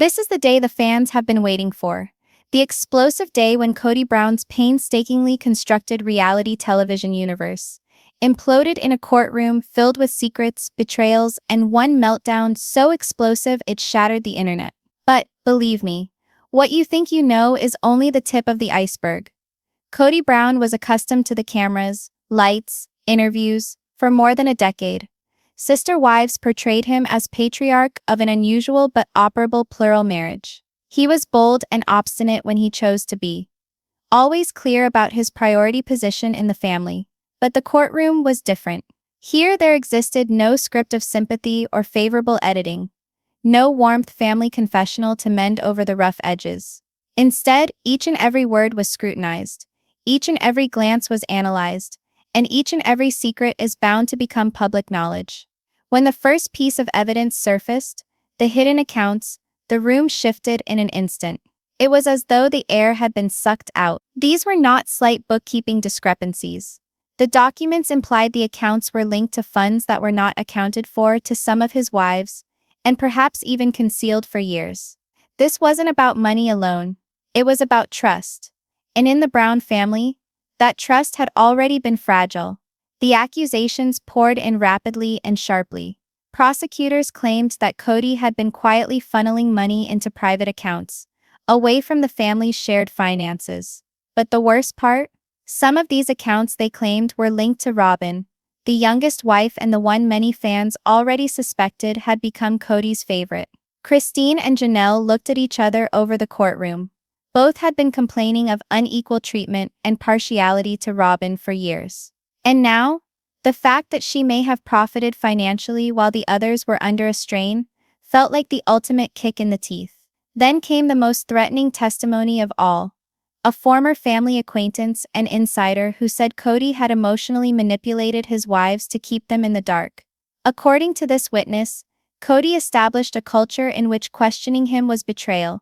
This is the day the fans have been waiting for. The explosive day when Kody Brown's painstakingly constructed reality television universe imploded in a courtroom filled with secrets, betrayals, and one meltdown so explosive it shattered the internet. But, believe me, what you think you know is only the tip of the iceberg. Kody Brown was accustomed to the cameras, lights, interviews, for more than a decade. Sister wives portrayed him as patriarch of an unusual but operable plural marriage. He was bold and obstinate when he chose to be, always clear about his priority position in the family. But the courtroom was different. Here there existed no script of sympathy or favorable editing, no warmth family confessional to mend over the rough edges. Instead, each and every word was scrutinized, each and every glance was analyzed, and each and every secret is bound to become public knowledge. When the first piece of evidence surfaced, the hidden accounts, the room shifted in an instant. It was as though the air had been sucked out. These were not slight bookkeeping discrepancies. The documents implied the accounts were linked to funds that were not accounted for to some of his wives, and perhaps even concealed for years. This wasn't about money alone. It was about trust. And in the Brown family, that trust had already been fragile. The accusations poured in rapidly and sharply. Prosecutors claimed that Kody had been quietly funneling money into private accounts, away from the family's shared finances. But the worst part? Some of these accounts they claimed were linked to Robyn, the youngest wife and the one many fans already suspected had become Kody's favorite. Christine and Janelle looked at each other over the courtroom. Both had been complaining of unequal treatment and partiality to Robyn for years. And now, the fact that she may have profited financially while the others were under a strain felt like the ultimate kick in the teeth. Then came the most threatening testimony of all. A former family acquaintance and insider who said Kody had emotionally manipulated his wives to keep them in the dark. According to this witness, Kody established a culture in which questioning him was betrayal,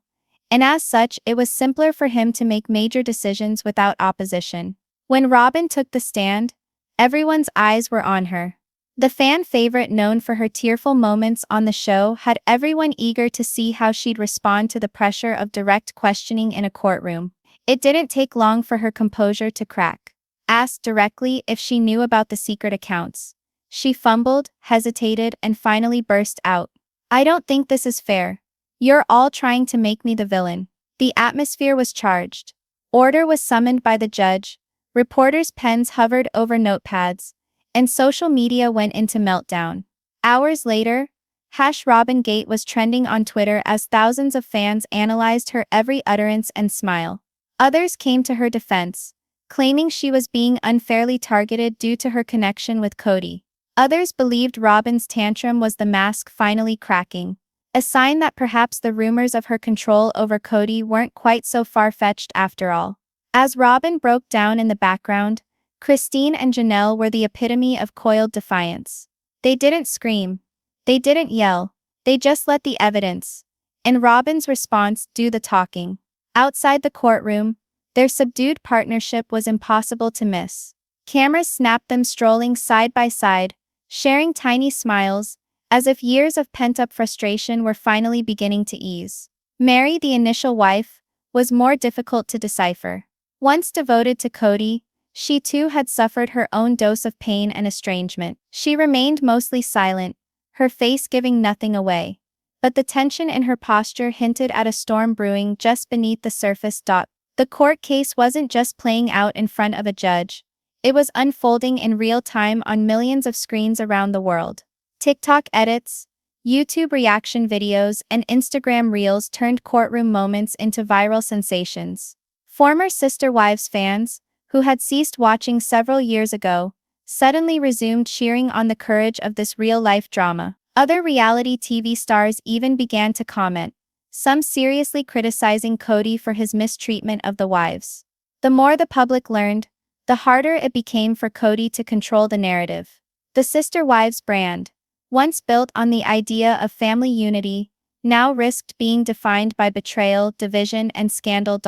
and as such it was simpler for him to make major decisions without opposition. When Robyn took the stand, everyone's eyes were on her. The fan favorite known for her tearful moments on the show had everyone eager to see how she'd respond to the pressure of direct questioning in a courtroom. It didn't take long for her composure to crack. Asked directly if she knew about the secret accounts, she fumbled, hesitated, and finally burst out. "I don't think this is fair. You're all trying to make me the villain." The atmosphere was charged. Order was summoned by the judge, reporters' pens hovered over notepads, and social media went into meltdown. Hours later, #RobynGate was trending on Twitter as thousands of fans analyzed her every utterance and smile. Others came to her defense, claiming she was being unfairly targeted due to her connection with Kody. Others believed Robyn's tantrum was the mask finally cracking, a sign that perhaps the rumors of her control over Kody weren't quite so far-fetched after all. As Robyn broke down in the background, Christine and Janelle were the epitome of coiled defiance. They didn't scream. They didn't yell. They just let the evidence, and Robyn's response, do the talking. Outside the courtroom, their subdued partnership was impossible to miss. Cameras snapped them strolling side by side, sharing tiny smiles, as if years of pent-up frustration were finally beginning to ease. Meri, the initial wife, was more difficult to decipher. Once devoted to Kody, she too had suffered her own dose of pain and estrangement. She remained mostly silent, her face giving nothing away. But the tension in her posture hinted at a storm brewing just beneath the surface. The court case wasn't just playing out in front of a judge. It was unfolding in real time on millions of screens around the world. TikTok edits, YouTube reaction videos, and Instagram reels turned courtroom moments into viral sensations. Former Sister Wives fans, who had ceased watching several years ago, suddenly resumed cheering on the courage of this real-life drama. Other reality TV stars even began to comment, some seriously criticizing Kody for his mistreatment of the wives. The more the public learned, the harder it became for Kody to control the narrative. The Sister Wives brand, once built on the idea of family unity, now risked being defined by betrayal, division, and scandal.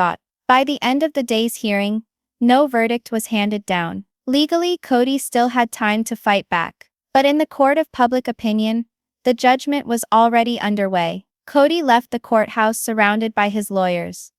By the end of the day's hearing, no verdict was handed down. Legally, Kody still had time to fight back. But in the court of public opinion, the judgment was already underway. Kody left the courthouse surrounded by his lawyers.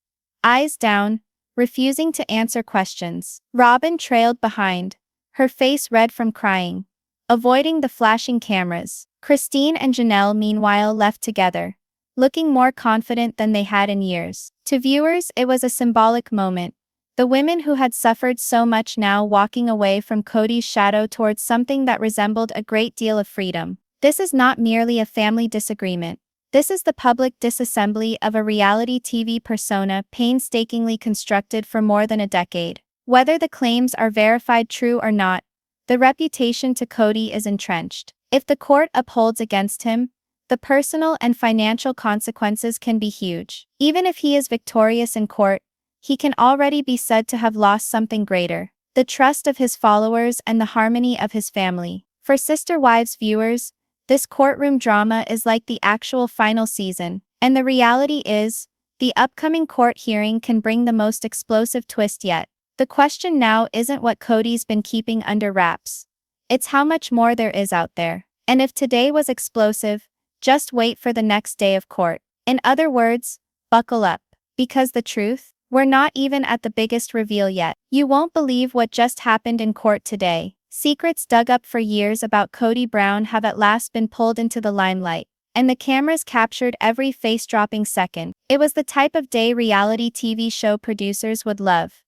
Eyes down, refusing to answer questions. Robyn trailed behind, her face red from crying, avoiding the flashing cameras. Christine and Janelle meanwhile left together, looking more confident than they had in years. To viewers, it was a symbolic moment. The women who had suffered so much now walking away from Kody's shadow towards something that resembled a great deal of freedom. This is not merely a family disagreement. This is the public disassembly of a reality TV persona painstakingly constructed for more than a decade. Whether the claims are verified true or not, the reputation to Kody is entrenched. If the court upholds against him, the personal and financial consequences can be huge. Even if he is victorious in court, he can already be said to have lost something greater: the trust of his followers and the harmony of his family. For Sister Wives viewers, this courtroom drama is like the actual final season, and the reality is, the upcoming court hearing can bring the most explosive twist yet. The question now isn't what Kody's been keeping under wraps. It's how much more there is out there. And if today was explosive, just wait for the next day of court. In other words, buckle up. Because the truth, we're not even at the biggest reveal yet. You won't believe what just happened in court today. Secrets dug up for years about Kody Brown have at last been pulled into the limelight, and the cameras captured every face-dropping second. It was the type of day reality TV show producers would love.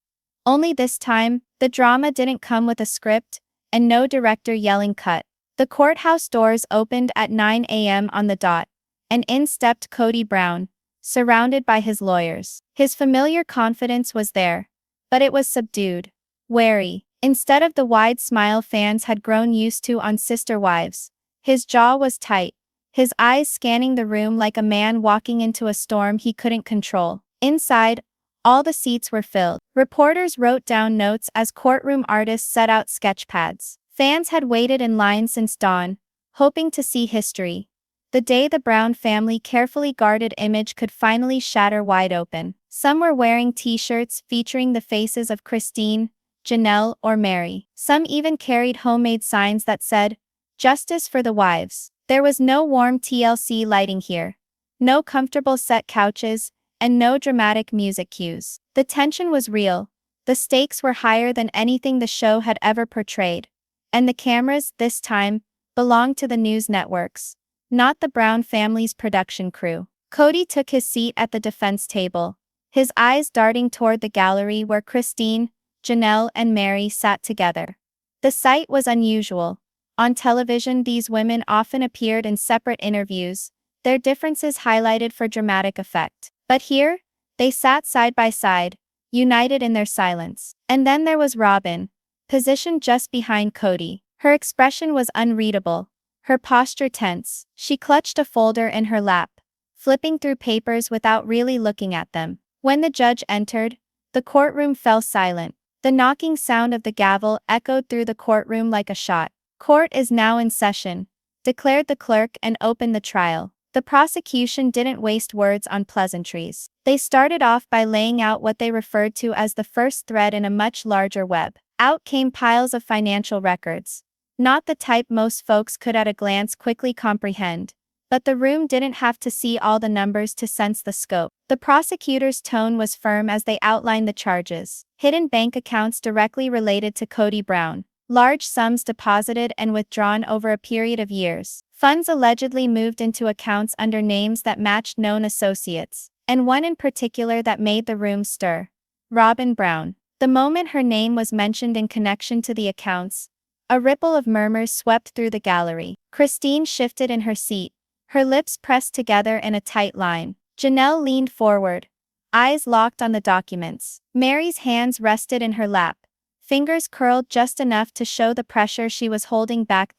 Only this time, the drama didn't come with a script, and no director yelling cut. The courthouse doors opened at 9 a.m. on the dot, and in stepped Kody Brown, surrounded by his lawyers. His familiar confidence was there, but it was subdued, wary. Instead of the wide smile fans had grown used to on Sister Wives, his jaw was tight, his eyes scanning the room like a man walking into a storm he couldn't control. Inside, all the seats were filled. Reporters wrote down notes as courtroom artists set out sketch pads. Fans had waited in line since dawn, hoping to see history. The day the Brown family carefully guarded image could finally shatter wide open. Some were wearing t-shirts featuring the faces of Christine, Janelle, or Meri. Some even carried homemade signs that said, "Justice for the Wives." There was no warm TLC lighting here, no comfortable set couches, and no dramatic music cues. The tension was real, the stakes were higher than anything the show had ever portrayed. And the cameras, this time, belonged to the news networks, not the Brown family's production crew. Kody took his seat at the defense table, his eyes darting toward the gallery where Christine, Janelle, and Meri sat together. The sight was unusual. On television, these women often appeared in separate interviews, their differences highlighted for dramatic effect. But here, they sat side by side, united in their silence. And then there was Robyn, positioned just behind Kody. Her expression was unreadable, her posture tense. She clutched a folder in her lap, flipping through papers without really looking at them. When the judge entered, the courtroom fell silent. The knocking sound of the gavel echoed through the courtroom like a shot. "Court is now in session," declared the clerk and opened the trial. The prosecution didn't waste words on pleasantries. They started off by laying out what they referred to as the first thread in a much larger web. Out came piles of financial records. Not the type most folks could at a glance quickly comprehend. But the room didn't have to see all the numbers to sense the scope. The prosecutor's tone was firm as they outlined the charges. Hidden bank accounts directly related to Kody Brown. Large sums deposited and withdrawn over a period of years. Funds allegedly moved into accounts under names that matched known associates. And one in particular that made the room stir: Robyn Brown. The moment her name was mentioned in connection to the accounts, a ripple of murmurs swept through the gallery. Christine shifted in her seat, her lips pressed together in a tight line. Janelle leaned forward, eyes locked on the documents. Meri's hands rested in her lap, fingers curled just enough to show the pressure she was holding back.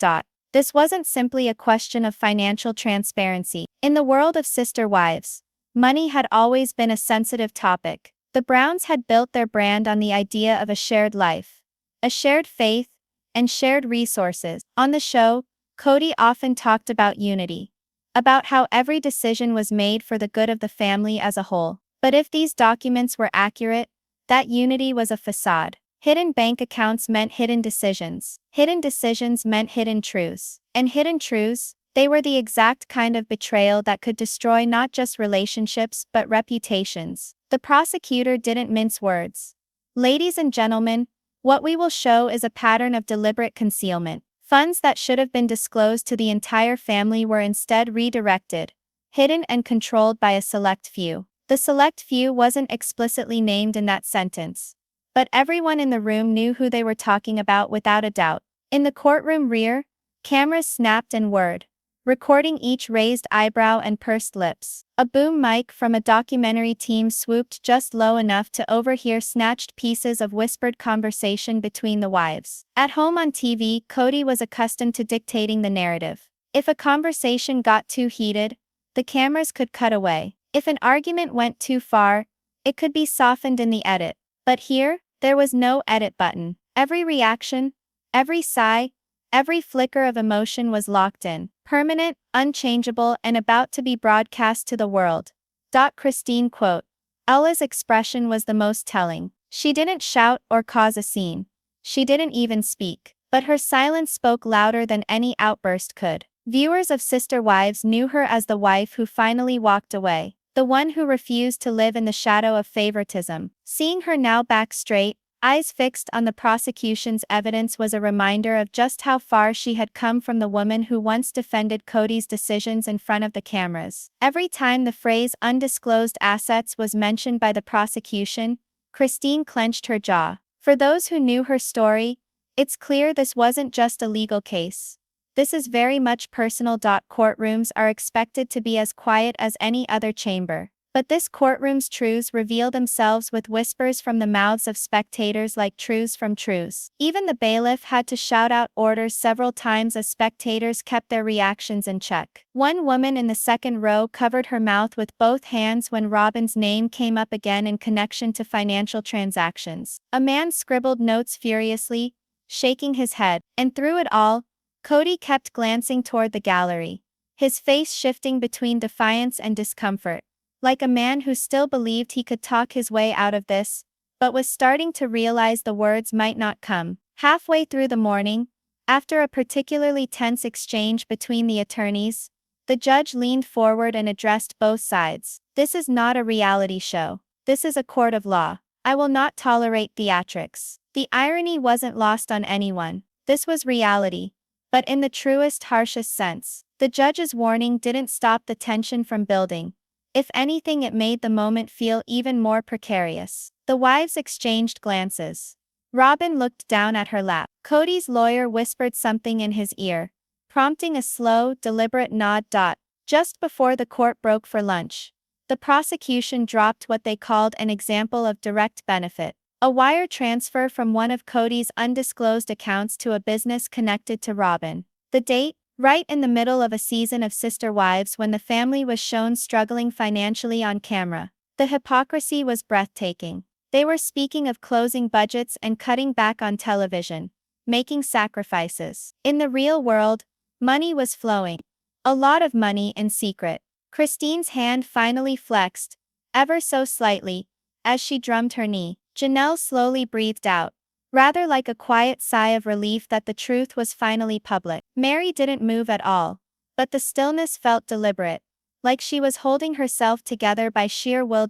This wasn't simply a question of financial transparency. In the world of Sister Wives, money had always been a sensitive topic. The Browns had built their brand on the idea of a shared life, a shared faith, and shared resources. On the show, Kody often talked about unity, about how every decision was made for the good of the family as a whole. But if these documents were accurate, that unity was a facade. Hidden bank accounts meant hidden decisions. Hidden decisions meant hidden truths. And hidden truths, They were the exact kind of betrayal that could destroy not just relationships but reputations. The prosecutor didn't mince words. Ladies and gentlemen, what we will show is a pattern of deliberate concealment. Funds that should have been disclosed to the entire family were instead redirected, hidden and controlled by a select few. The select few wasn't explicitly named in that sentence, but everyone in the room knew who they were talking about without a doubt. In the courtroom rear, cameras snapped and whirred, recording each raised eyebrow and pursed lips. A boom mic from a documentary team swooped just low enough to overhear snatched pieces of whispered conversation between the wives. At home on TV, Kody was accustomed to dictating the narrative. If a conversation got too heated, the cameras could cut away. If an argument went too far, it could be softened in the edit. But here, there was no edit button. Every reaction, every sigh, every flicker of emotion was locked in, permanent, unchangeable, and about to be broadcast to the world. Christine quote. Ella's expression was the most telling. She didn't shout or cause a scene. She didn't even speak. But her silence spoke louder than any outburst could. Viewers of Sister Wives knew her as the wife who finally walked away. The one who refused to live in the shadow of favoritism. Seeing her now back straight, eyes fixed on the prosecution's evidence was a reminder of just how far she had come from the woman who once defended Kody's decisions in front of the cameras. Every time the phrase undisclosed assets was mentioned by the prosecution, Christine clenched her jaw. For those who knew her story, it's clear this wasn't just a legal case. This is very much personal. Courtrooms are expected to be as quiet as any other chamber. But this courtroom's truths reveal themselves with whispers from the mouths of spectators like truths from truths. Even the bailiff had to shout out orders several times as spectators kept their reactions in check. One woman in the second row covered her mouth with both hands when Robyn's name came up again in connection to financial transactions. A man scribbled notes furiously, shaking his head. And through it all, Kody kept glancing toward the gallery, his face shifting between defiance and discomfort. Like a man who still believed he could talk his way out of this, but was starting to realize the words might not come. Halfway through the morning, after a particularly tense exchange between the attorneys, the judge leaned forward and addressed both sides. This is not a reality show. This is a court of law. I will not tolerate theatrics. The irony wasn't lost on anyone. This was reality. But in the truest, harshest sense, the judge's warning didn't stop the tension from building. If anything, it made the moment feel even more precarious. The wives exchanged glances. Robyn looked down at her lap. Kody's lawyer whispered something in his ear, prompting a slow, deliberate nod. Just before the court broke for lunch, the prosecution dropped what they called an example of direct benefit. A wire transfer from one of Kody's undisclosed accounts to a business connected to Robyn. The date? Right in the middle of a season of Sister Wives when the family was shown struggling financially on camera. The hypocrisy was breathtaking. They were speaking of closing budgets and cutting back on television, making sacrifices. In the real world, money was flowing. A lot of money in secret. Christine's hand finally flexed, ever so slightly, as she drummed her knee. Janelle slowly breathed out, rather like a quiet sigh of relief that the truth was finally public. Meri didn't move at all, but the stillness felt deliberate, like she was holding herself together by sheer will.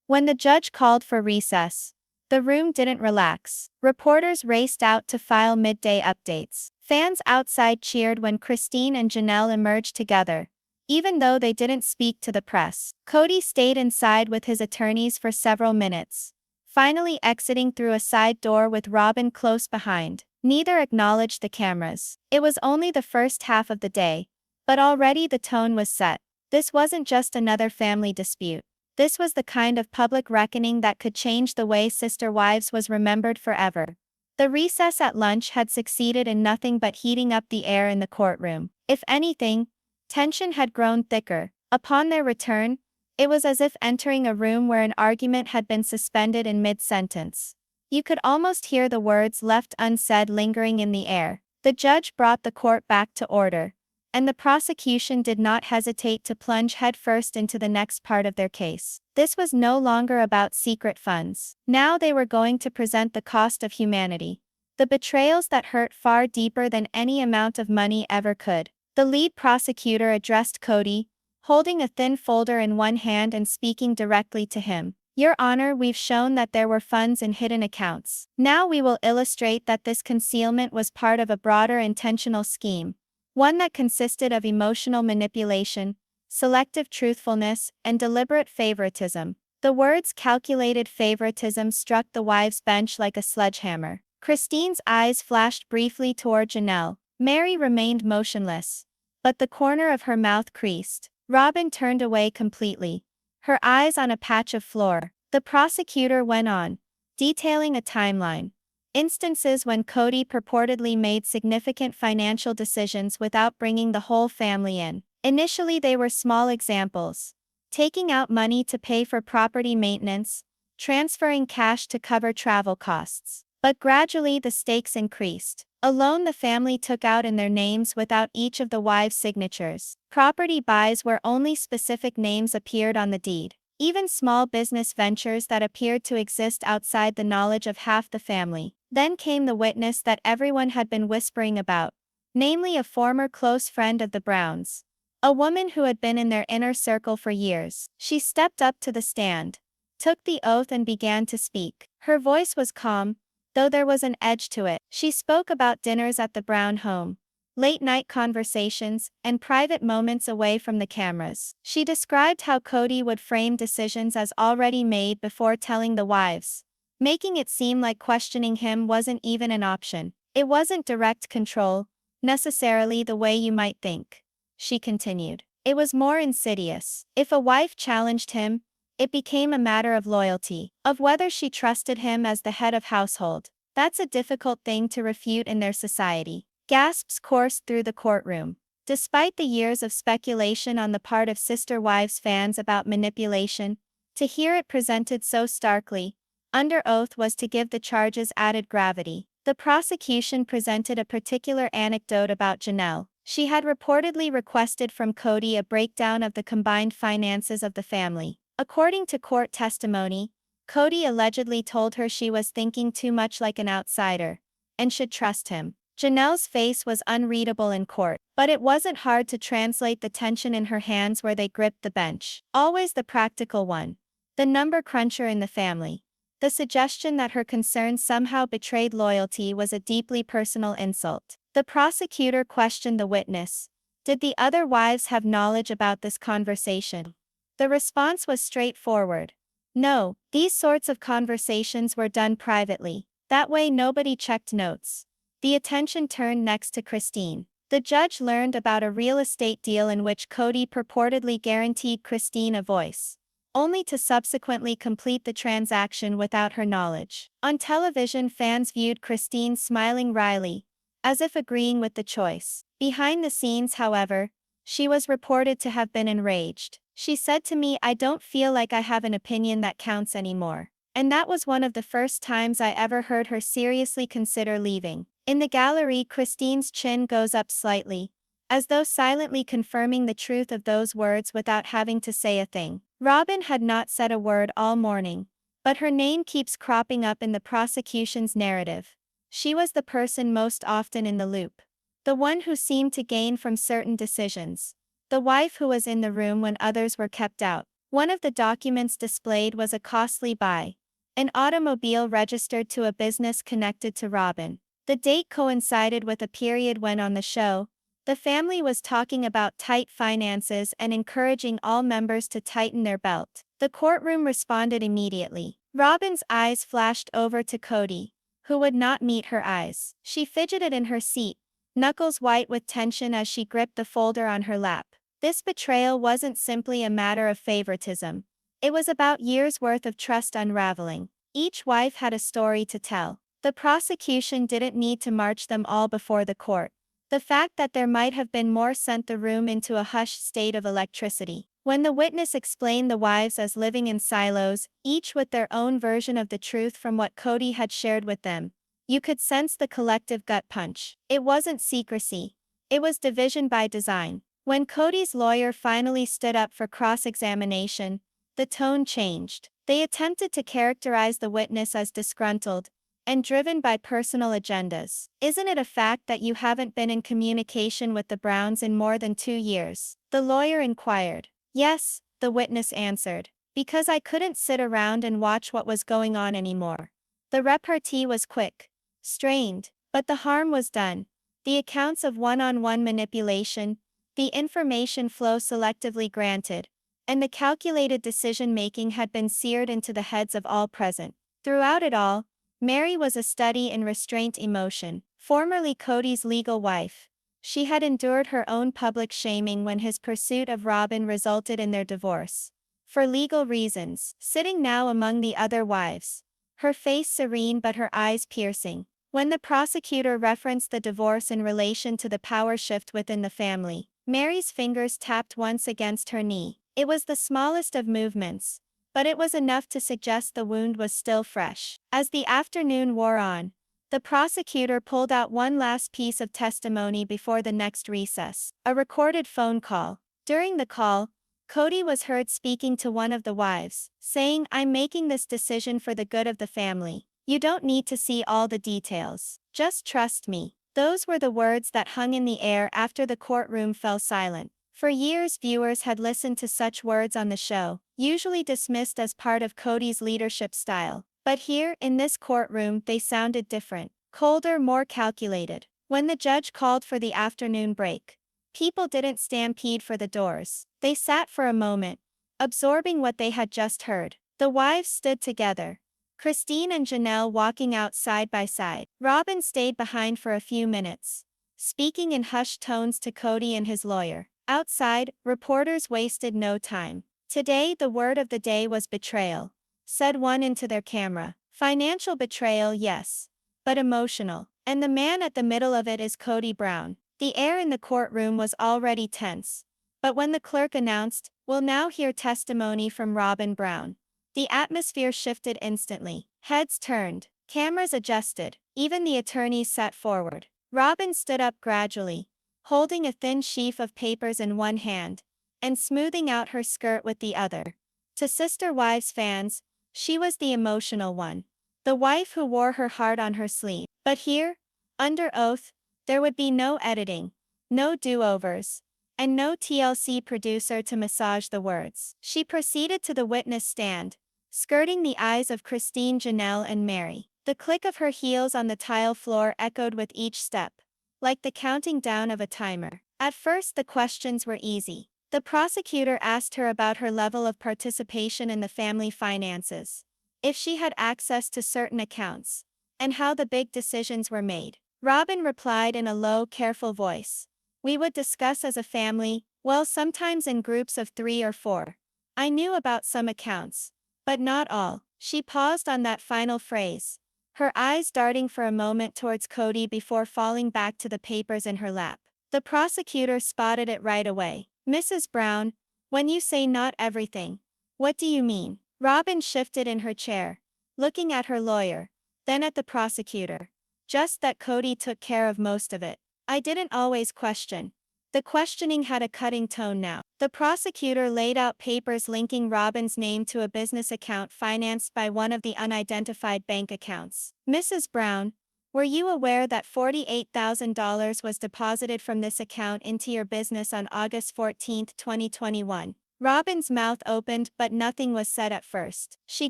When the judge called for recess, the room didn't relax. Reporters raced out to file midday updates. Fans outside cheered when Christine and Janelle emerged together, even though they didn't speak to the press. Kody stayed inside with his attorneys for several minutes, finally exiting through a side door with Robyn close behind. Neither acknowledged the cameras. It was only the first half of the day, but already the tone was set. This wasn't just another family dispute. This was the kind of public reckoning that could change the way Sister Wives was remembered forever. The recess at lunch had succeeded in nothing but heating up the air in the courtroom. If anything, tension had grown thicker. Upon their return, it was as if entering a room where an argument had been suspended in mid-sentence. You could almost hear the words left unsaid lingering in the air. The judge brought the court back to order, and the prosecution did not hesitate to plunge headfirst into the next part of their case. This was no longer about secret funds. Now they were going to present the cost of humanity. The betrayals that hurt far deeper than any amount of money ever could. The lead prosecutor addressed Kody, holding a thin folder in one hand and speaking directly to him. Your Honor, we've shown that there were funds in hidden accounts. Now we will illustrate that this concealment was part of a broader intentional scheme, one that consisted of emotional manipulation, selective truthfulness, and deliberate favoritism. The words calculated favoritism struck the wives' bench like a sledgehammer. Christine's eyes flashed briefly toward Janelle. Meri remained motionless, but the corner of her mouth creased. Robyn turned away completely, her eyes on a patch of floor. The prosecutor went on, detailing a timeline. Instances when Kody purportedly made significant financial decisions without bringing the whole family in. Initially they were small examples. Taking out money to pay for property maintenance, transferring cash to cover travel costs. But gradually the stakes increased. A loan the family took out in their names without each of the wives' signatures. Property buys where only specific names appeared on the deed. Even small business ventures that appeared to exist outside the knowledge of half the family. Then came the witness that everyone had been whispering about, namely a former close friend of the Browns. A woman who had been in their inner circle for years. She stepped up to the stand, took the oath and began to speak. Her voice was calm, though there was an edge to it. She spoke about dinners at the Brown home, late-night conversations, and private moments away from the cameras. She described how Kody would frame decisions as already made before telling the wives, making it seem like questioning him wasn't even an option. It wasn't direct control, necessarily the way you might think, she continued. It was more insidious. If a wife challenged him, it became a matter of loyalty, of whether she trusted him as the head of household. That's a difficult thing to refute in their society. Gasps coursed through the courtroom. Despite the years of speculation on the part of Sister Wives fans about manipulation, to hear it presented so starkly, under oath was to give the charges added gravity. The prosecution presented a particular anecdote about Janelle. She had reportedly requested from Kody a breakdown of the combined finances of the family. According to court testimony, Kody allegedly told her she was thinking too much like an outsider, and should trust him. Janelle's face was unreadable in court, but it wasn't hard to translate the tension in her hands where they gripped the bench. Always the practical one. The number cruncher in the family. The suggestion that her concerns somehow betrayed loyalty was a deeply personal insult. The prosecutor questioned the witness. Did the other wives have knowledge about this conversation? The response was straightforward. No, these sorts of conversations were done privately. That way nobody checked notes. The attention turned next to Christine. The judge learned about a real estate deal in which Kody purportedly guaranteed Christine a voice, only to subsequently complete the transaction without her knowledge. On television, fans viewed Christine smiling wryly, as if agreeing with the choice. Behind the scenes, however, she was reported to have been enraged. She said to me, "I don't feel like I have an opinion that counts anymore." And that was one of the first times I ever heard her seriously consider leaving. In the gallery, Christine's chin goes up slightly, as though silently confirming the truth of those words without having to say a thing. Robyn had not said a word all morning, but her name keeps cropping up in the prosecution's narrative. She was the person most often in the loop, the one who seemed to gain from certain decisions, the wife who was in the room when others were kept out. One of the documents displayed was a costly buy, an automobile registered to a business connected to Robyn. The date coincided with a period when on the show, the family was talking about tight finances and encouraging all members to tighten their belt. The courtroom responded immediately. Robyn's eyes flashed over to Kody, who would not meet her eyes. She fidgeted in her seat, knuckles white with tension as she gripped the folder on her lap. This betrayal wasn't simply a matter of favoritism. It was about years' worth of trust unraveling. Each wife had a story to tell. The prosecution didn't need to march them all before the court. The fact that there might have been more sent the room into a hushed state of electricity. When the witness explained the wives as living in silos, each with their own version of the truth from what Kody had shared with them, you could sense the collective gut punch. It wasn't secrecy. It was division by design. When Kody's lawyer finally stood up for cross-examination, the tone changed. They attempted to characterize the witness as disgruntled, and driven by personal agendas. Isn't it a fact that you haven't been in communication with the Browns in more than 2 years? The lawyer inquired. Yes, the witness answered. Because I couldn't sit around and watch what was going on anymore. The repartee was quick, strained, but the harm was done. The accounts of one-on-one manipulation, the information flow selectively granted, and the calculated decision-making had been seared into the heads of all present. Throughout it all, Meri was a study in restraint emotion. Formerly Kody's legal wife, she had endured her own public shaming when his pursuit of Robyn resulted in their divorce. For legal reasons, sitting now among the other wives, her face serene but her eyes piercing. When the prosecutor referenced the divorce in relation to the power shift within the family, Meri's fingers tapped once against her knee. It was the smallest of movements, but it was enough to suggest the wound was still fresh. As the afternoon wore on, the prosecutor pulled out one last piece of testimony before the next recess, a recorded phone call. During the call, Kody was heard speaking to one of the wives, saying, "I'm making this decision for the good of the family. You don't need to see all the details. Just trust me." Those were the words that hung in the air after the courtroom fell silent. For years, viewers had listened to such words on the show, usually dismissed as part of Kody's leadership style. But here, in this courtroom, they sounded different, colder, more calculated. When the judge called for the afternoon break, people didn't stampede for the doors. They sat for a moment, absorbing what they had just heard. The wives stood together, Christine and Janelle walking out side by side. Robyn stayed behind for a few minutes, speaking in hushed tones to Kody and his lawyer. Outside, reporters wasted no time. "Today the word of the day was betrayal," said one into their camera. "Financial betrayal, yes, but emotional. And the man at the middle of it is Kody Brown." The air in the courtroom was already tense, but when the clerk announced, "We'll now hear testimony from Robyn Brown," the atmosphere shifted instantly. Heads turned, cameras adjusted, even the attorneys sat forward. Robyn stood up gradually, holding a thin sheaf of papers in one hand, and smoothing out her skirt with the other. To Sister Wives fans, she was the emotional one, the wife who wore her heart on her sleeve. But here, under oath, there would be no editing, no do-overs, and no TLC producer to massage the words. She proceeded to the witness stand, skirting the eyes of Christine, Janelle, and Meri. The click of her heels on the tile floor echoed with each step, like the counting down of a timer. At first the questions were easy. The prosecutor asked her about her level of participation in the family finances, if she had access to certain accounts, and how the big decisions were made. Robyn replied in a low, careful voice, "We would discuss as a family, well, sometimes in groups of 3 or 4. I knew about some accounts, but not all." She paused on that final phrase, her eyes darting for a moment towards Kody before falling back to the papers in her lap. The prosecutor spotted it right away. "Mrs. Brown, when you say not everything, what do you mean?" Robyn shifted in her chair, looking at her lawyer, then at the prosecutor. "Just that Kody took care of most of it. I didn't always question." The questioning had a cutting tone now. The prosecutor laid out papers linking Robyn's name to a business account financed by one of the unidentified bank accounts. "Mrs. Brown, were you aware that $48,000 was deposited from this account into your business on August 14, 2021? Robyn's mouth opened but nothing was said at first. She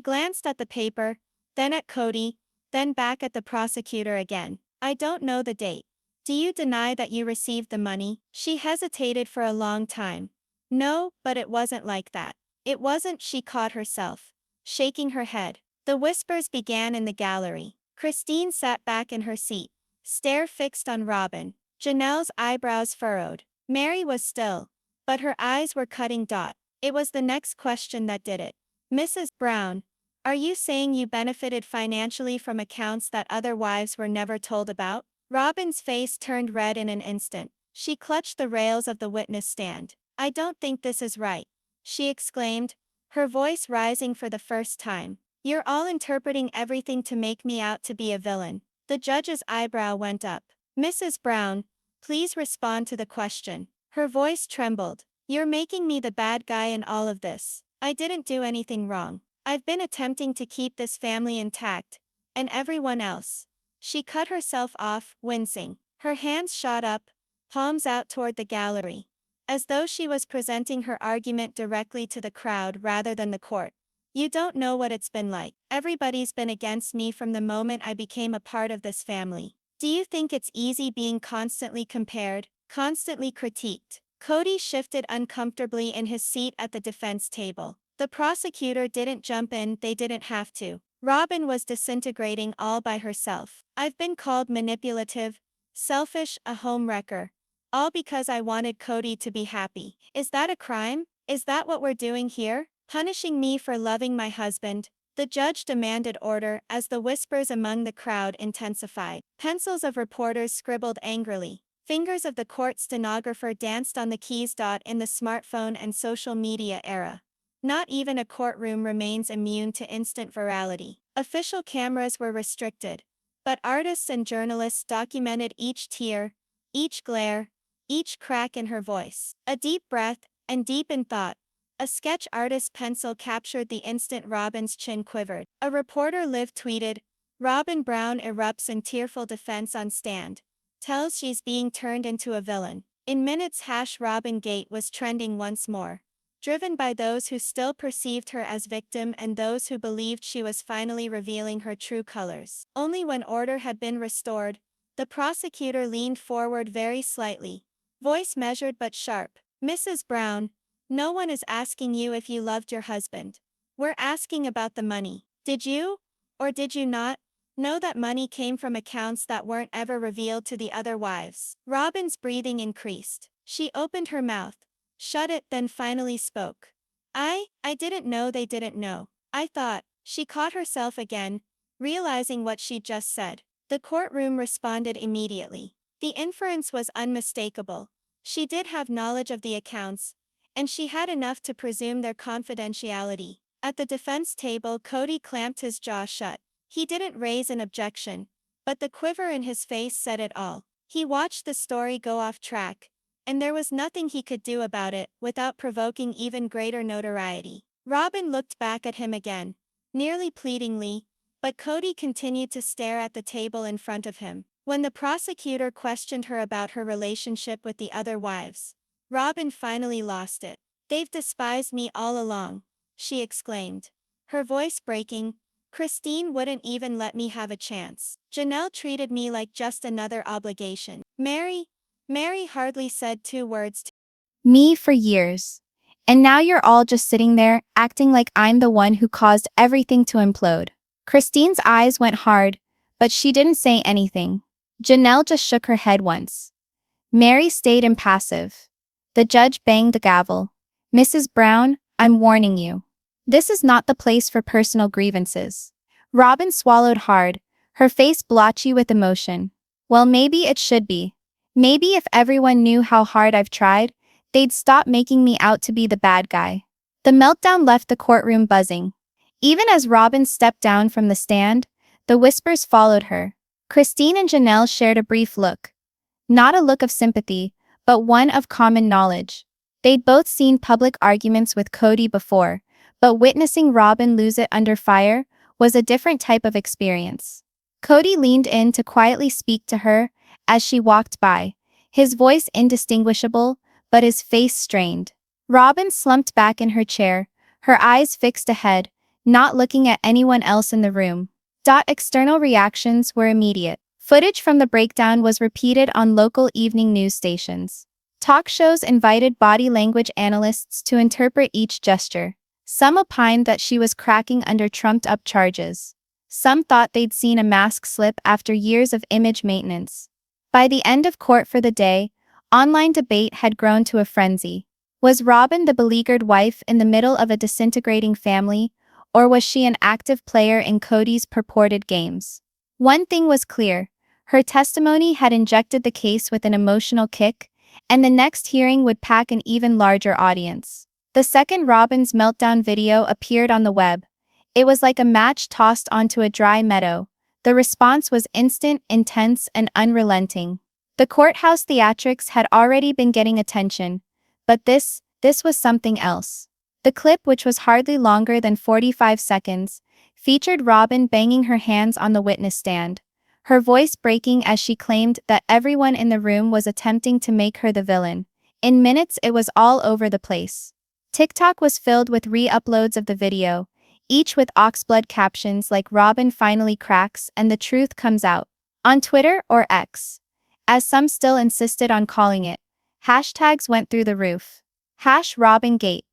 glanced at the paper, then at Kody, then back at the prosecutor again. "I don't know the date. Do you deny that you received the money?" She hesitated for a long time. "No, but it wasn't like that." "It wasn't," she caught herself, shaking her head. The whispers began in the gallery. Christine sat back in her seat, stare fixed on Robyn. Janelle's eyebrows furrowed. Meri was still, but her eyes were cutting dot. It was the next question that did it. "Mrs. Brown, are you saying you benefited financially from accounts that other wives were never told about?" Robyn's face turned red in an instant. She clutched the rails of the witness stand. "I don't think this is right," she exclaimed, her voice rising for the first time. "You're all interpreting everything to make me out to be a villain." The judge's eyebrow went up. "Mrs. Brown, please respond to the question." Her voice trembled. "You're making me the bad guy in all of this. I didn't do anything wrong. I've been attempting to keep this family intact, and everyone else. She cut herself off, wincing. Her hands shot up, palms out toward the gallery, as though she was presenting her argument directly to the crowd rather than the court. You don't know what it's been like. Everybody's been against me from the moment I became a part of this family. Do you think it's easy being constantly compared, constantly critiqued? Kody shifted uncomfortably in his seat at the defense table. The prosecutor didn't jump in, they didn't have to. Robyn was disintegrating all by herself. I've been called manipulative, selfish, a homewrecker. All because I wanted Kody to be happy. Is that a crime? Is that what we're doing here? Punishing me for loving my husband? The judge demanded order as the whispers among the crowd intensified. Pencils of reporters scribbled angrily. Fingers of the court stenographer danced on the keys. In the smartphone and social media era, not even a courtroom remains immune to instant virality. Official cameras were restricted, but artists and journalists documented each tear, each glare, each crack in her voice. A deep breath, and deep in thought, a sketch artist's pencil captured the instant Robyn's chin quivered. A reporter live tweeted, "Robyn Brown erupts in tearful defense on stand. Tells she's being turned into a villain." In minutes, Robyn Gate was trending once more, driven by those who still perceived her as victim and those who believed she was finally revealing her true colors. Only when order had been restored, the prosecutor leaned forward very slightly, voice measured but sharp. "Mrs. Brown, no one is asking you if you loved your husband. We're asking about the money. Did you, or did you not, know that money came from accounts that weren't ever revealed to the other wives?" Robyn's breathing increased. She opened her mouth, shut it, then finally spoke. I didn't know they didn't know. I thought." She caught herself again, realizing what she'd just said. The courtroom responded immediately. The inference was unmistakable. She did have knowledge of the accounts, and she had enough to presume their confidentiality. At the defense table, Kody clamped his jaw shut. He didn't raise an objection, but the quiver in his face said it all. He watched the story go off track, and there was nothing he could do about it without provoking even greater notoriety. Robyn looked back at him again, nearly pleadingly, but Kody continued to stare at the table in front of him. When the prosecutor questioned her about her relationship with the other wives, Robyn finally lost it. "They've despised me all along," she exclaimed, her voice breaking. "Christine wouldn't even let me have a chance. Janelle treated me like just another obligation. Meri hardly said 2 words to me for years. And now you're all just sitting there, acting like I'm the one who caused everything to implode." Christine's eyes went hard, but she didn't say anything. Janelle just shook her head once. Meri stayed impassive. The judge banged the gavel. "Mrs. Brown, I'm warning you. This is not the place for personal grievances." Robyn swallowed hard, her face blotchy with emotion. "Well, maybe it should be. Maybe if everyone knew how hard I've tried, they'd stop making me out to be the bad guy." The meltdown left the courtroom buzzing. Even as Robyn stepped down from the stand, the whispers followed her. Christine and Janelle shared a brief look. Not a look of sympathy, but one of common knowledge. They'd both seen public arguments with Kody before, but witnessing Robyn lose it under fire was a different type of experience. Kody leaned in to quietly speak to her as she walked by, his voice indistinguishable, but his face strained. Robyn slumped back in her chair, her eyes fixed ahead, not looking at anyone else in the room. External reactions were immediate. Footage from the breakdown was repeated on local evening news stations. Talk shows invited body language analysts to interpret each gesture. Some opined that she was cracking under trumped-up charges. Some thought they'd seen a mask slip after years of image maintenance. By the end of court for the day, online debate had grown to a frenzy. Was Robyn the beleaguered wife in the middle of a disintegrating family, or was she an active player in Kody's purported games? One thing was clear: her testimony had injected the case with an emotional kick, and the next hearing would pack an even larger audience. The second Robyn's meltdown video appeared on the web, it was like a match tossed onto a dry meadow. The response was instant, intense, and unrelenting. The courthouse theatrics had already been getting attention, but this was something else. The clip, which was hardly longer than 45 seconds, featured Robyn banging her hands on the witness stand, her voice breaking as she claimed that everyone in the room was attempting to make her the villain. In minutes, it was all over the place. TikTok was filled with re-uploads of the video, each with oxblood captions like "Robyn finally cracks and the truth comes out." On Twitter, or X, as some still insisted on calling it, hashtags went through the roof. #RobynGate,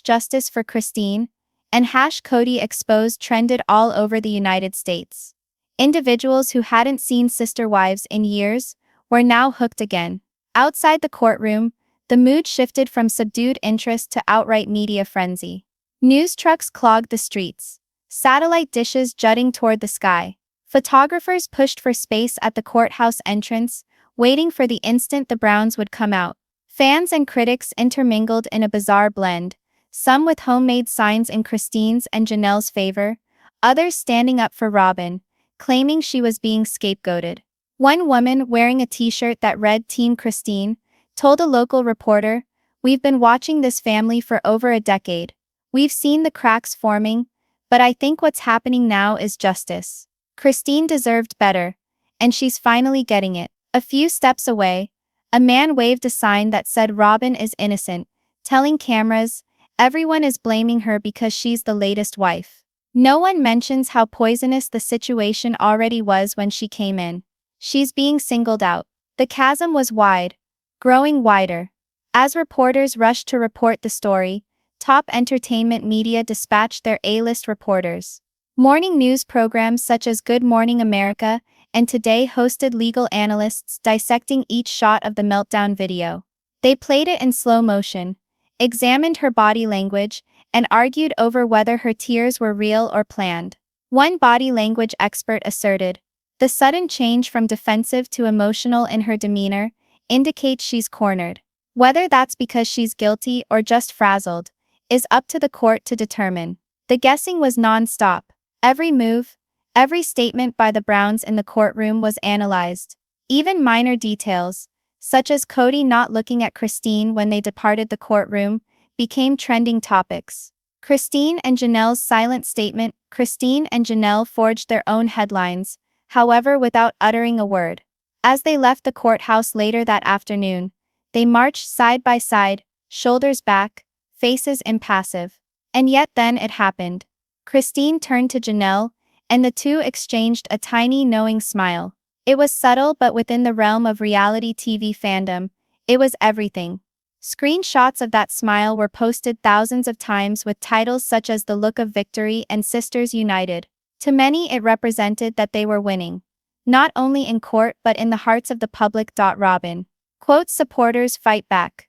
#Justice for Christine, and #Kody Exposed trended all over the United States. Individuals who hadn't seen sister wives in years were now hooked again. Outside the courtroom, the mood shifted from subdued interest to outright media frenzy. News trucks clogged the streets, satellite dishes jutting toward the sky. Photographers pushed for space at the courthouse entrance, waiting for the instant the Browns would come out. Fans and critics intermingled in a bizarre blend, some with homemade signs in Christine's and Janelle's favor, others standing up for Robyn, claiming she was being scapegoated. One woman, wearing a t-shirt that read "Team Christine," told a local reporter, "We've been watching this family for over a decade. We've seen the cracks forming, but I think what's happening now is justice. Christine deserved better, and she's finally getting it." A few steps away, a man waved a sign that said "Robyn is innocent," telling cameras, everyone is blaming her because she's the latest wife. No one mentions how poisonous the situation already was when she came in. She's being singled out. The chasm was wide, growing wider. As reporters rushed to report the story, top entertainment media dispatched their A-list reporters. Morning news programs such as Good Morning America and Today hosted legal analysts dissecting each shot of the Meltdown video. They played it in slow motion, examined her body language, and argued over whether her tears were real or planned. One body language expert asserted, "The sudden change from defensive to emotional in her demeanor indicates she's cornered. Whether that's because she's guilty or just frazzled is up to the court to determine." The guessing was non-stop. Every move, every statement by the Browns in the courtroom was analyzed. Even minor details, such as Kody not looking at Christine when they departed the courtroom, became trending topics. Christine and Janelle's silent statement. Christine and Janelle forged their own headlines, however, without uttering a word. As they left the courthouse later that afternoon, they marched side by side, shoulders back, faces impassive. And yet then it happened. Christine turned to Janelle, and the two exchanged a tiny knowing smile. It was subtle, but within the realm of reality TV fandom, it was everything. Screenshots of that smile were posted thousands of times with titles such as "The Look of Victory" and "Sisters United." To many, it represented that they were winning, not only in court but in the hearts of the public. Robyn, quote, supporters fight back.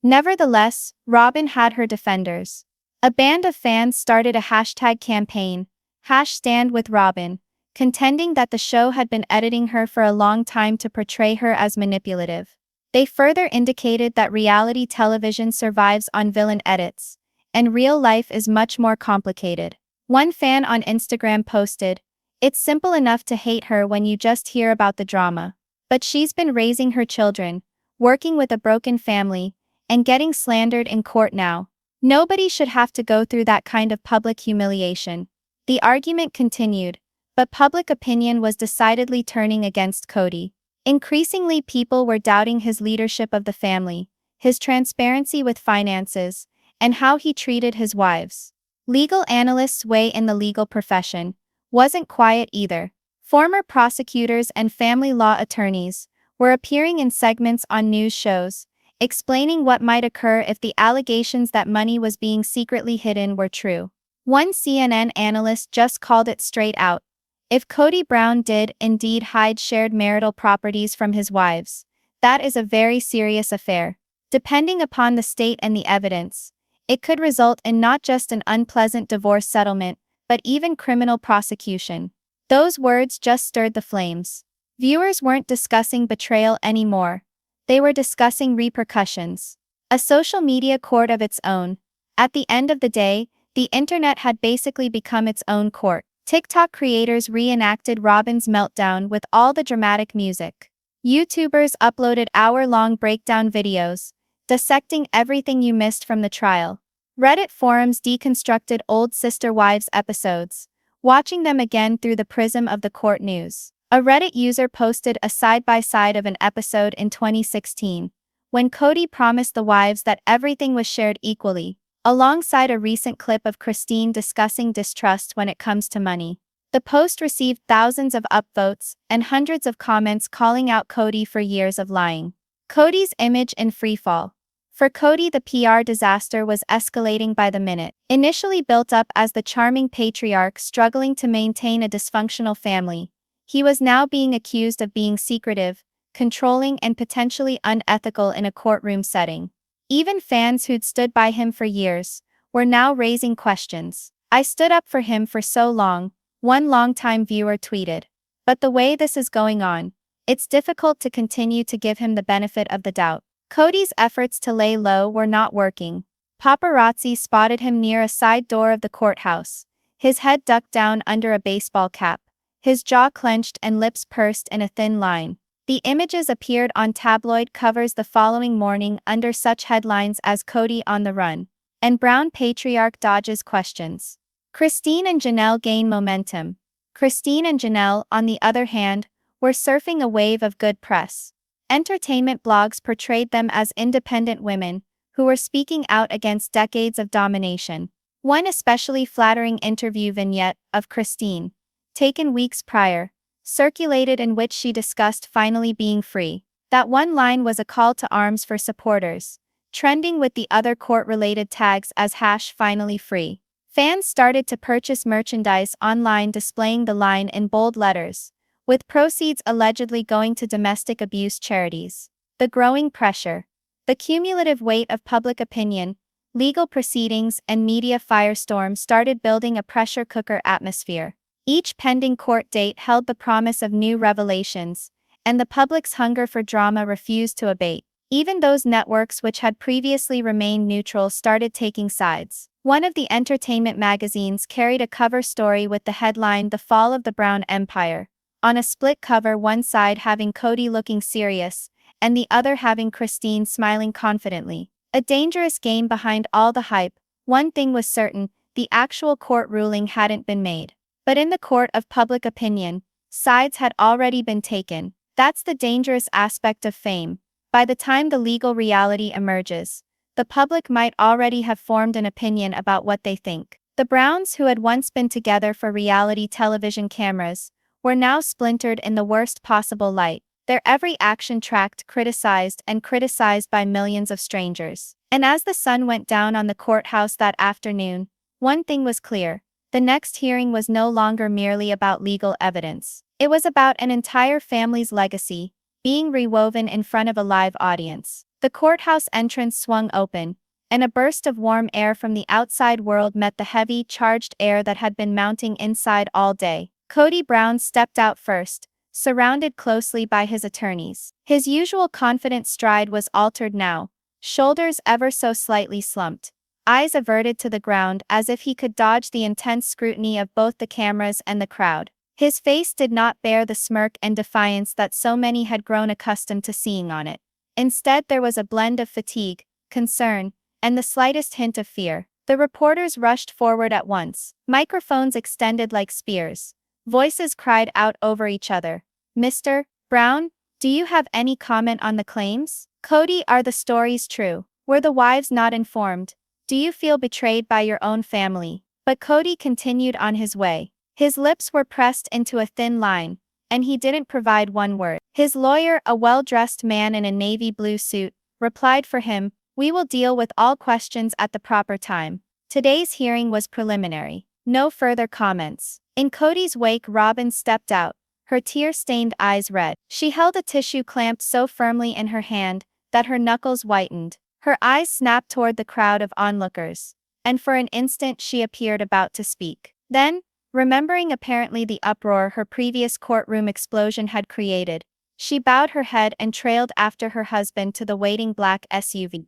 Nevertheless, Robyn had her defenders. A band of fans started a hashtag campaign, #StandWithRobyn, contending that the show had been editing her for a long time to portray her as manipulative. They further indicated that reality television survives on villain edits, and real life is much more complicated. One fan on Instagram posted, "It's simple enough to hate her when you just hear about the drama. But she's been raising her children, working with a broken family, and getting slandered in court now. Nobody should have to go through that kind of public humiliation." The argument continued, but public opinion was decidedly turning against Kody. Increasingly, people were doubting his leadership of the family, his transparency with finances, and how he treated his wives. Legal analysts' way in the legal profession wasn't quiet either. Former prosecutors and family law attorneys were appearing in segments on news shows, explaining what might occur if the allegations that money was being secretly hidden were true. One CNN analyst just called it straight out. If Kody Brown did indeed hide shared marital properties from his wives, that is a very serious affair. Depending upon the state and the evidence, it could result in not just an unpleasant divorce settlement, but even criminal prosecution. Those words just stirred the flames. Viewers weren't discussing betrayal anymore. They were discussing repercussions. A social media court of its own. At the end of the day, the internet had basically become its own court. TikTok creators reenacted Robyn's meltdown with all the dramatic music. YouTubers uploaded hour-long breakdown videos, dissecting everything you missed from the trial. Reddit forums deconstructed old Sister Wives episodes, watching them again through the prism of the court news. A Reddit user posted a side-by-side of an episode in 2016, when Kody promised the wives that everything was shared equally, alongside a recent clip of Christine discussing distrust when it comes to money. The post received thousands of upvotes and hundreds of comments calling out Kody for years of lying. Kody's image in freefall. For Kody, the PR disaster was escalating by the minute. Initially built up as the charming patriarch struggling to maintain a dysfunctional family, he was now being accused of being secretive, controlling, and potentially unethical in a courtroom setting. Even fans who'd stood by him for years were now raising questions. "I stood up for him for so long," one longtime viewer tweeted. "But the way this is going on, it's difficult to continue to give him the benefit of the doubt." Kody's efforts to lay low were not working. Paparazzi spotted him near a side door of the courthouse, his head ducked down under a baseball cap, his jaw clenched and lips pursed in a thin line. The images appeared on tabloid covers the following morning under such headlines as "Kody on the run" and "Brown Patriarch dodges questions." Christine and Janelle gain momentum. Christine and Janelle, on the other hand, were surfing a wave of good press. Entertainment blogs portrayed them as independent women who were speaking out against decades of domination. One especially flattering interview vignette of Christine, taken weeks prior, circulated in which she discussed finally being free. That one line was a call to arms for supporters, trending with the other court-related tags as #finallyfree. Fans started to purchase merchandise online displaying the line in bold letters, with proceeds allegedly going to domestic abuse charities. The growing pressure, the cumulative weight of public opinion, legal proceedings, and media firestorm started building a pressure cooker atmosphere. Each pending court date held the promise of new revelations, and the public's hunger for drama refused to abate. Even those networks which had previously remained neutral started taking sides. One of the entertainment magazines carried a cover story with the headline "The Fall of the Brown Empire." On a split cover, one side having Kody looking serious, and the other having Christine smiling confidently. A dangerous game behind all the hype. One thing was certain, the actual court ruling hadn't been made. But in the court of public opinion, sides had already been taken. That's the dangerous aspect of fame. By the time the legal reality emerges, the public might already have formed an opinion about what they think. The Browns, who had once been together for reality television cameras, were now splintered in the worst possible light, their every action tracked, criticized by millions of strangers. And as the sun went down on the courthouse that afternoon, one thing was clear: the next hearing was no longer merely about legal evidence. It was about an entire family's legacy, being rewoven in front of a live audience. The courthouse entrance swung open, and a burst of warm air from the outside world met the heavy, charged air that had been mounting inside all day. Kody Brown stepped out first, surrounded closely by his attorneys. His usual confident stride was altered now, shoulders ever so slightly slumped, eyes averted to the ground as if he could dodge the intense scrutiny of both the cameras and the crowd. His face did not bear the smirk and defiance that so many had grown accustomed to seeing on it. Instead, there was a blend of fatigue, concern, and the slightest hint of fear. The reporters rushed forward at once, microphones extended like spears. Voices cried out over each other. "Mr. Brown, do you have any comment on the claims? Kody, are the stories true? Were the wives not informed? Do you feel betrayed by your own family?" But Kody continued on his way. His lips were pressed into a thin line, and he didn't provide one word. His lawyer, a well-dressed man in a navy blue suit, replied for him, "We will deal with all questions at the proper time. Today's hearing was preliminary. No further comments." In Kody's wake, Robyn stepped out, her tear-stained eyes red. She held a tissue clamped so firmly in her hand that her knuckles whitened. Her eyes snapped toward the crowd of onlookers, and for an instant she appeared about to speak. Then, remembering apparently the uproar her previous courtroom explosion had created, she bowed her head and trailed after her husband to the waiting black SUV.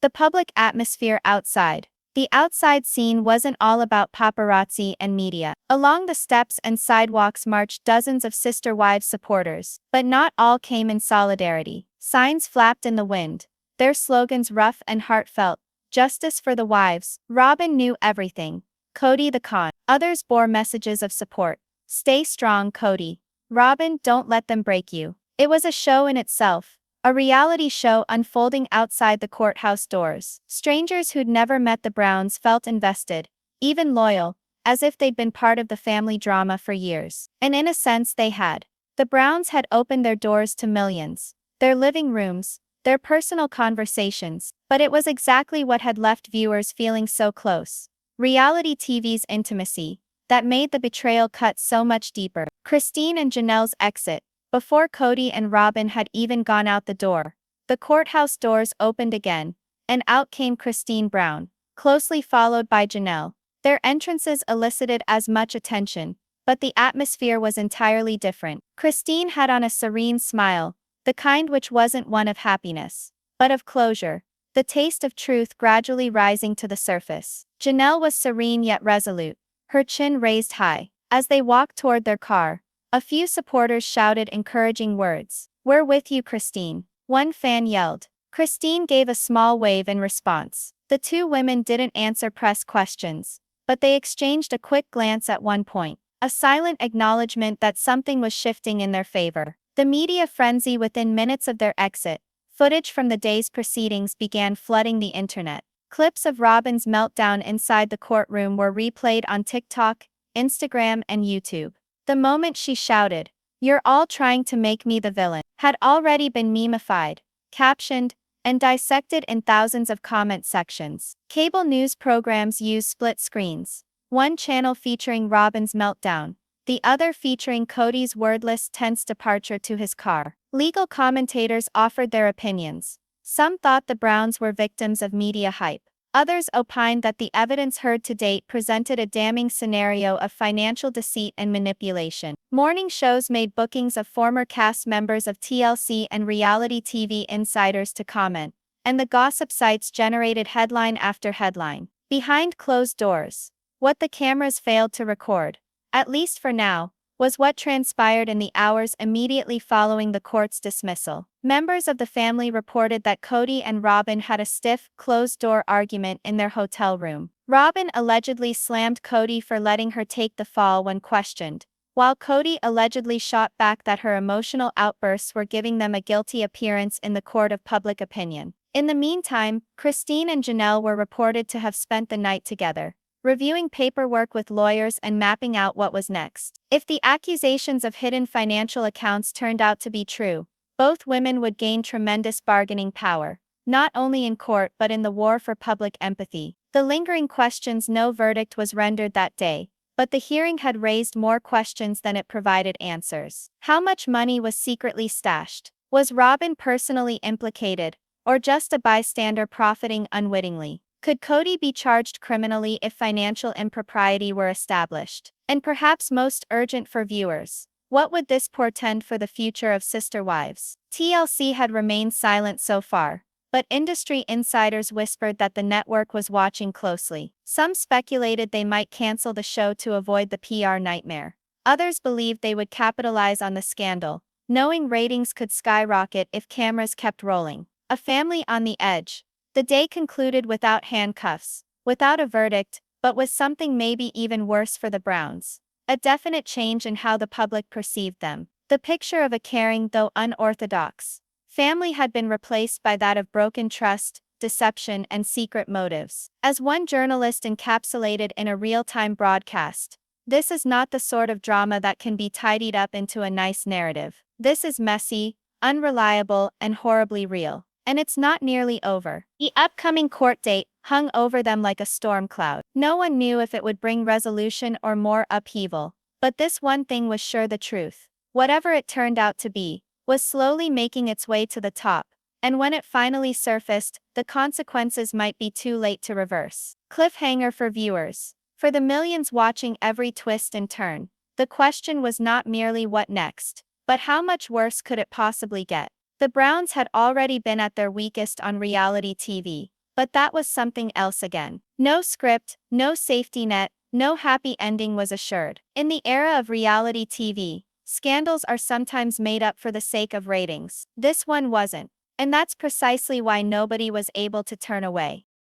The public atmosphere outside. The outside scene wasn't all about paparazzi and media. Along the steps and sidewalks marched dozens of Sister Wives supporters, but not all came in solidarity. Signs flapped in the wind, their slogans rough and heartfelt. Justice for the wives. Robyn knew everything. Kody the con. Others bore messages of support. Stay strong, Kody. Robyn, don't let them break you. It was a show in itself. A reality show unfolding outside the courthouse doors. Strangers who'd never met the Browns felt invested, even loyal, as if they'd been part of the family drama for years. And in a sense they had. The Browns had opened their doors to millions. Their living rooms, their personal conversations, but it was exactly what had left viewers feeling so close. Reality TV's intimacy, that made the betrayal cut so much deeper. Christine and Janelle's exit, before Kody and Robyn had even gone out the door. The courthouse doors opened again, and out came Kody Brown, closely followed by Janelle. Their entrances elicited as much attention, but the atmosphere was entirely different. Christine had on a serene smile, the kind which wasn't one of happiness, but of closure, the taste of truth gradually rising to the surface. Janelle was serene yet resolute, her chin raised high. As they walked toward their car, a few supporters shouted encouraging words. "We're with you, Christine," one fan yelled. Christine gave a small wave in response. The two women didn't answer press questions, but they exchanged a quick glance at one point, a silent acknowledgement that something was shifting in their favor. The media frenzy within minutes of their exit, footage from the day's proceedings began flooding the internet. Clips of Robyn's meltdown inside the courtroom were replayed on TikTok, Instagram, and YouTube. The moment she shouted, "You're all trying to make me the villain," had already been memified, captioned, and dissected in thousands of comment sections. Cable news programs use split screens, one channel featuring Robyn's meltdown, the other featuring Kody's wordless, tense departure to his car. Legal commentators offered their opinions. Some thought the Browns were victims of media hype. Others opined that the evidence heard to date presented a damning scenario of financial deceit and manipulation. Morning shows made bookings of former cast members of TLC and reality TV insiders to comment, and the gossip sites generated headline after headline. Behind closed doors, what the cameras failed to record, at least for now, was what transpired in the hours immediately following the court's dismissal. Members of the family reported that Kody and Robyn had a stiff, closed-door argument in their hotel room. Robyn allegedly slammed Kody for letting her take the fall when questioned, while Kody allegedly shot back that her emotional outbursts were giving them a guilty appearance in the court of public opinion. In the meantime, Christine and Janelle were reported to have spent the night together, reviewing paperwork with lawyers and mapping out what was next. If the accusations of hidden financial accounts turned out to be true, both women would gain tremendous bargaining power, not only in court but in the war for public empathy. The lingering questions. No verdict was rendered that day, but the hearing had raised more questions than it provided answers. How much money was secretly stashed? Was Robyn personally implicated, or just a bystander profiting unwittingly? Could Kody be charged criminally if financial impropriety were established? And perhaps most urgent for viewers, what would this portend for the future of Sister Wives? TLC had remained silent so far, but industry insiders whispered that the network was watching closely. Some speculated they might cancel the show to avoid the PR nightmare. Others believed they would capitalize on the scandal, knowing ratings could skyrocket if cameras kept rolling. A family on the edge. The day concluded without handcuffs, without a verdict, but with something maybe even worse for the Browns. A definite change in how the public perceived them. The picture of a caring, though unorthodox, family had been replaced by that of broken trust, deception, and secret motives. As one journalist encapsulated in a real-time broadcast, "This is not the sort of drama that can be tidied up into a nice narrative. This is messy, unreliable, and horribly real. And it's not nearly over." The upcoming court date hung over them like a storm cloud. No one knew if it would bring resolution or more upheaval, but this one thing was sure: the truth, whatever it turned out to be, was slowly making its way to the top, and when it finally surfaced, the consequences might be too late to reverse. Cliffhanger for viewers. For the millions watching every twist and turn, the question was not merely what next, but how much worse could it possibly get? The Browns had already been at their weakest on reality TV, but that was something else again. No script, no safety net, no happy ending was assured. In the era of reality TV, scandals are sometimes made up for the sake of ratings. This one wasn't, and that's precisely why nobody was able to turn away.